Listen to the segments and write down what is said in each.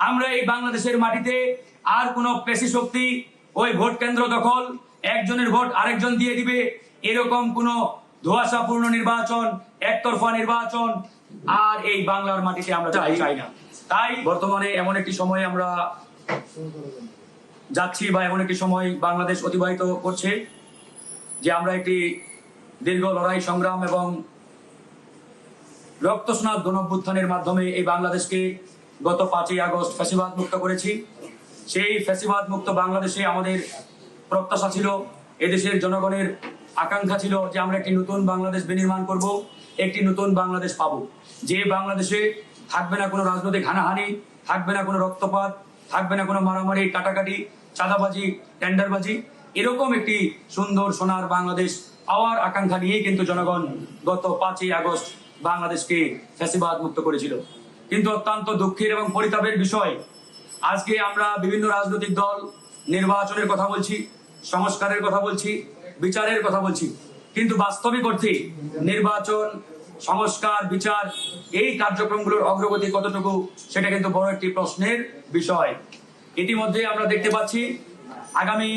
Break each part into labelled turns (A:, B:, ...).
A: আমরা এই বাংলাদেশের মাটিতে আর কোনো পেশি শক্তি ওই ভোট কেন্দ্র দখল, একজনের ভোট আরেকজন দিয়ে দিবে, এরকম কোনো ধোঁয়াশাপূর্ণ নির্বাচন, একতরফা নির্বাচন আর এই বাংলার মাটিতে আমরা চাই না। তাই বর্তমানে এমন একটি সময় আমরা যাচ্ছি বা এমন একটি সময় বাংলাদেশ অতিবাহিত করছে যে আমরা একটি দীর্ঘ লড়াই সংগ্রাম এবং রক্তস্নাত গণঅভ্যুত্থানের মাধ্যমে এই বাংলাদেশকে গত 5ই আগস্ট ফ্যাসিবাদ মুক্ত করেছি। সেই ফ্যাসিবাদ মুক্ত বাংলাদেশে আমাদের প্রত্যাশা ছিল, এদেশের জনগণের আকাঙ্ক্ষা ছিল যে আমরা একটি নতুন বাংলাদেশ বিনির্মাণ করব, একটি নতুন বাংলাদেশ পাবো, যে বাংলাদেশে থাকবে না কোনো রাজনৈতিক হানাহানি, থাকবে না কোনো রক্তপাত, থাকবে না কোনো মারামারি, কাটাকাটি, চাঁদাবাজি, টেন্ডারবাজি। এরকম একটি সুন্দর সোনার বাংলাদেশ পাওয়ার আকাঙ্ক্ষা নিয়েই কিন্তু জনগণ গত 5ই আগস্ট বাংলাদেশকে ফ্যাসিবাদ মুক্ত করেছিল। কিন্তু অত্যন্ত দুঃখের এবং পরিতাপের বিষয়, আজকে আমরা বিভিন্ন রাজনৈতিক দল নির্বাচনের কথা বলছি, সংস্কারের কথা বলছি, বিচারের কথা বলছি, কিন্তু বাস্তবিক অর্থে নির্বাচন, সংস্কার, বিচার এই কার্যক্রমগুলোর অগ্রগতি কতটুকু সেটা কিন্তু বড় একটি প্রশ্নের বিষয়। ইতিমধ্যে আমরা দেখতে পাচ্ছি আগামী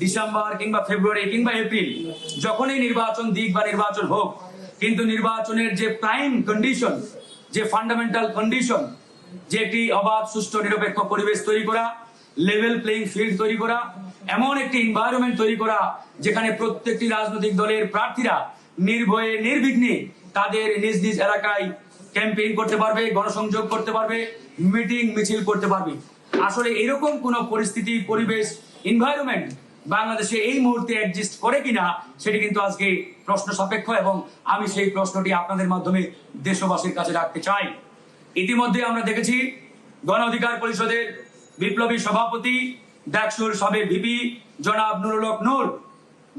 A: ডিসেম্বর কিংবা ফেব্রুয়ারি কিংবা এপ্রিল যখনই নির্বাচন দিক বা নির্বাচন হোক, কিন্তু নির্বাচনের যে প্রাইম কন্ডিশন, যে ফান্ডামেন্টাল কন্ডিশন, যে একটি অবাধ, সুষ্ঠু, নিরপেক্ষ পরিবেশ তৈরি করা, লেভেল প্লেইং ফিল্ড তৈরি করা, এমন একটি এনভায়রনমেন্ট তৈরি করা যেখানে প্রত্যেকটি রাজনৈতিক দলের প্রার্থীরা নির্ভয়ে নির্বিঘ্নে তাদের নিজ নিজ এলাকায় ক্যাম্পেইন করতে পারবে, গণসংযোগ করতে পারবে, মিটিং মিছিল করতে পারবে। আসলে এরকম কোন পরিস্থিতি, পরিবেশ, এনভায়রনমেন্ট বাংলাদেশে এই মুহূর্তে এক্সিস্ট করে কিনা সেটি কিন্তু আজকে প্রশ্ন সাপেক্ষ এবং আমি সেই প্রশ্নটি আপনাদের মাধ্যমে দেশবাসীর কাছে রাখতে চাই। ইতিমধ্যে আমরা দেখেছি গণ অধিকার পরিষদের বিপ্লবী সভাপতি, ডাকসুর সাবেক ভিপি জনাব নুরুল হক নূর,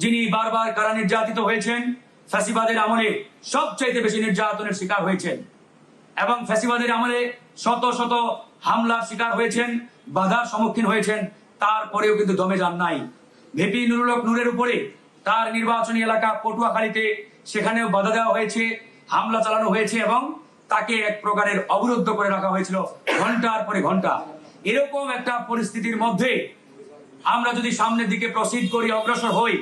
A: যিনি বারবার কারা নির্যাতিত হয়েছেন, ফ্যাসিবাদের আমলে সবচাইতে বেশি নির্যাতনের শিকার হয়েছেন এবং ফ্যাসিবাদের আমলে শত শত হামলার শিকার হয়েছেন, বাধার সম্মুখীন হয়েছেন, তারপরেও কিন্তু দমে যান নাই। ভিপি নুরুল হক নূরের উপরে তার নির্বাচনী এলাকা পটুয়াখালীতে সেখানেও বাধা দেওয়া হয়েছে, হামলা চালানো হয়েছে এবং তাকে এক প্রকারের অবরুদ্ধ করে রাখা হয়েছিল ঘন্টার পরে ঘন্টা। এরকম একটা পরিস্থিতির মধ্যে আমরা যদি সামনের দিকে প্রসিড করি, অগ্রসর হই,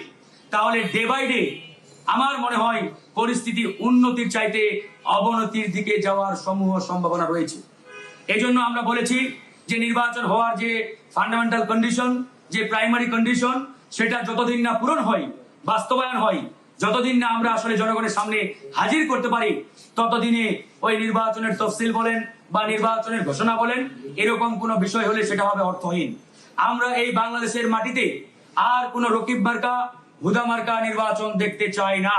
A: তাহলে ডে বাই ডে আমার মনে হয় পরিস্থিতি উন্নতির চাইতে অবনতির দিকে যাওয়ার সমূহ সম্ভাবনা রয়েছে। এই জন্য আমরা বলেছি যে নির্বাচন হওয়ার যে ফান্ডামেন্টাল কন্ডিশন, যে প্রাইমারি কন্ডিশন, সেটা যতদিন না পূরণ হয়, বাস্তবায়ন হয়, যতদিন না আমরা আসলে জনগণের সামনে হাজির করতে পারি, ততদিনে ওই নির্বাচনের তফসিল বলেন বা নির্বাচনের ঘোষণা বলেন, এরকম কোনো বিষয় হলে সেটা হবে অর্থহীন। আমরা এই বাংলাদেশের মাটিতে আর কোনো রকিব মার্কা, হুদা মার্কা নির্বাচন দেখতে চাই না।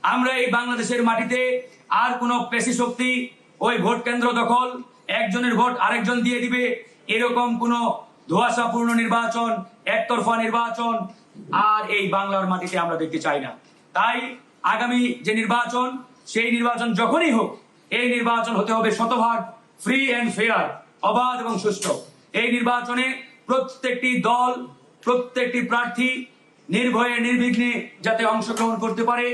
A: আমরা এই বাংলাদেশের মাটিতে আর কোনো পেশি শক্তি ওই ভোট কেন্দ্র দখল, একজনের ভোট আরেকজন দিয়ে দিবে, এরকম কোনো ধোঁয়াশাপূর্ণ নির্বাচন, একতরফা নির্বাচন আর এই বাংলার মাটিতে আমরা দেখতে চাই না। তাই আগামী যে নির্বাচন, সেই নির্বাচন যখনই হোক, এই নির্বাচন হতে হবে শতভাগ ফ্রি অ্যান্ড ফেয়ার, অবাধ এবং সুষ্ঠু। এই নির্বাচনে প্রত্যেকটি দল, প্রত্যেকটি প্রার্থী নির্ভয়ে নির্বিঘ্নে যাতে অংশগ্রহণ করতে পারে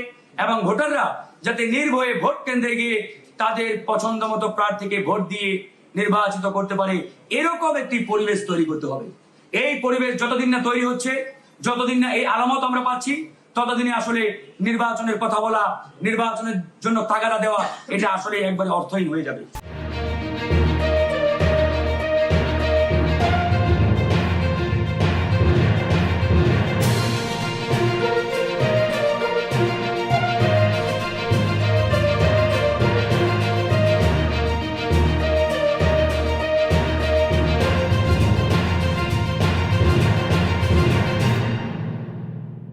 A: এবং ভোটাররা যাতে নির্ভয়ে ভোট কেন্দ্রে গিয়ে তাদের পছন্দ মতো প্রার্থীকে ভোট দিয়ে নির্বাচিত করতে পারে, এরকম একটি পরিবেশ তৈরি করতে হবে। এই পরিবেশ যতদিন না তৈরি হচ্ছে, যতদিন না এই আলামত আমরা পাচ্ছি, ততদিনে আসলে নির্বাচনের কথা বলা, নির্বাচনের জন্য তাগাদা দেওয়া, এটা আসলে একবারে অর্থহীন হয়ে যাবে।